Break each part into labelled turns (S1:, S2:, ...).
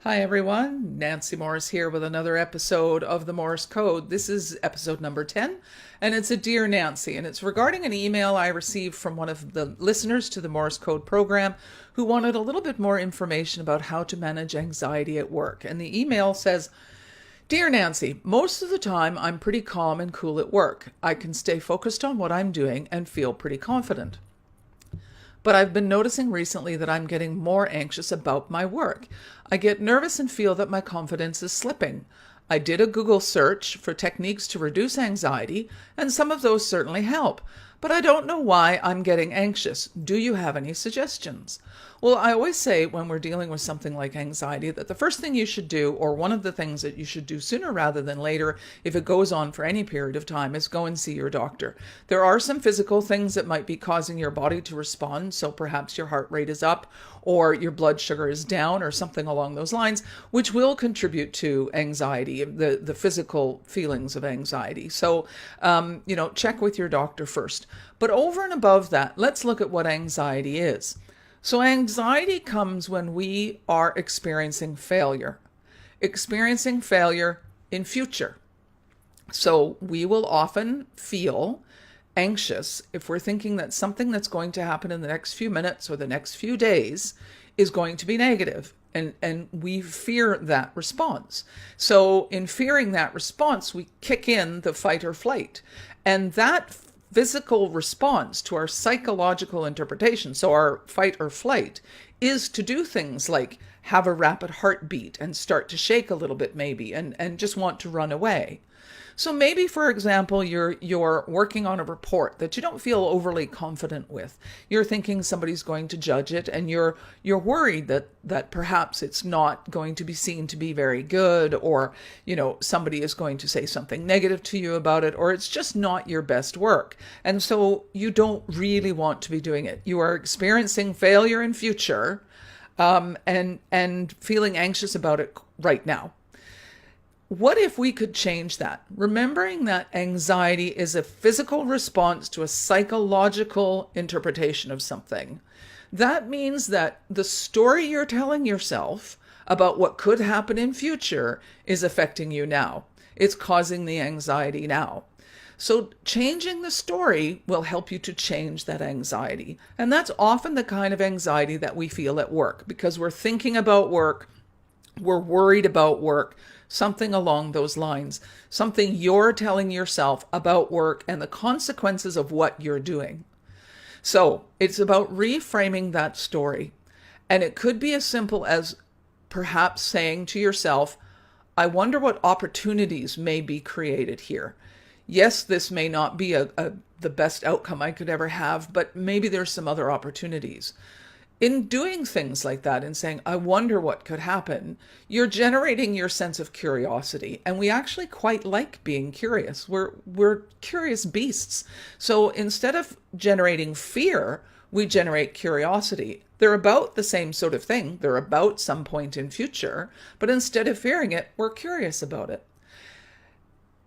S1: Hi everyone, Nancy Morris here with another episode of the Morris Code. This is episode number 10, and it's a Dear Nancy, and it's regarding an email I received from one of the listeners to the Morris Code program who wanted a little bit more information about how to manage anxiety at work. And the email says, Dear Nancy, most of the time I'm pretty calm and cool at work. I can stay focused on what I'm doing and feel pretty confident. But I've been noticing recently that I'm getting more anxious about my work. I get nervous and feel that my confidence is slipping. I did a Google search for techniques to reduce anxiety, and some of those certainly help. But I don't know why I'm getting anxious. Do you have any suggestions? Well, I always say when we're dealing with something like anxiety that the first thing you should do, or one of the things that you should do sooner rather than later, if it goes on for any period of time, is go and see your doctor. There are some physical things that might be causing your body to respond. So perhaps your heart rate is up or your blood sugar is down or something along those lines, which will contribute to anxiety, the physical feelings of anxiety. So, check with your doctor first. But over and above that, let's look at what anxiety is. So anxiety comes when we are experiencing failure in future. So we will often feel anxious if we're thinking that something that's going to happen in the next few minutes or the next few days is going to be negative. And we fear that response. So in fearing that response, we kick in the fight or flight. And that physical response to our psychological interpretation, so our fight or flight, is to do things like have a rapid heartbeat and start to shake a little bit maybe and just want to run away. So maybe, for example, you're working on a report that you don't feel overly confident with. You're thinking somebody's going to judge it, and you're worried that perhaps it's not going to be seen to be very good, or somebody is going to say something negative to you about it, or it's just not your best work. And so you don't really want to be doing it. You are experiencing failure in future, and feeling anxious about it right now. What if we could change that? Remembering that anxiety is a physical response to a psychological interpretation of something. That means that the story you're telling yourself about what could happen in future is affecting you now. It's causing the anxiety now. So changing the story will help you to change that anxiety. And that's often the kind of anxiety that we feel at work because we're thinking about work, we're worried about work, something along those lines, something you're telling yourself about work and the consequences of what you're doing. So it's about reframing that story. And it could be as simple as perhaps saying to yourself, I wonder what opportunities may be created here. Yes, this may not be the best outcome I could ever have, but maybe there's some other opportunities. In doing things like that and saying, I wonder what could happen, you're generating your sense of curiosity. And we actually quite like being curious. We're curious beasts. So instead of generating fear, we generate curiosity. They're about the same sort of thing. They're about some point in future, but instead of fearing it, we're curious about it.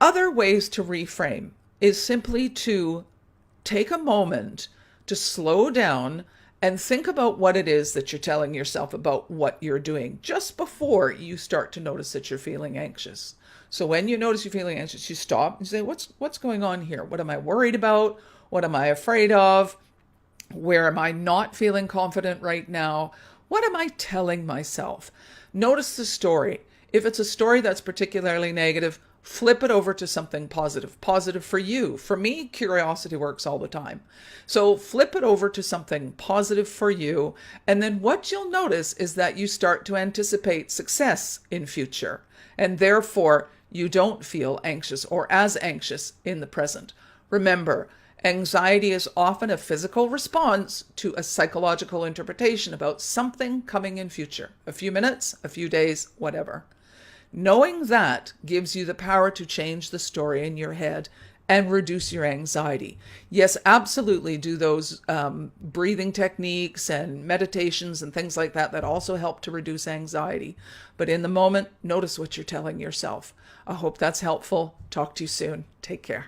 S1: Other ways to reframe is simply to take a moment to slow down and think about what it is that you're telling yourself about what you're doing just before you start to notice that you're feeling anxious. So when you notice you're feeling anxious, you stop and say, what's going on here? What am I worried about? What am I afraid of? Where am I not feeling confident right now? What am I telling myself? Notice the story. If it's a story that's particularly negative, flip it over to something positive. Positive for you. For me, curiosity works all the time. So flip it over to something positive for you. And then what you'll notice is that you start to anticipate success in future. And therefore, you don't feel anxious or as anxious in the present. Remember, anxiety is often a physical response to a psychological interpretation about something coming in future. A few minutes, a few days, whatever. Knowing that gives you the power to change the story in your head and reduce your anxiety. Yes, absolutely do those breathing techniques and meditations and things like that that also help to reduce anxiety. But in the moment, notice what you're telling yourself. I hope that's helpful. Talk to you soon. Take care.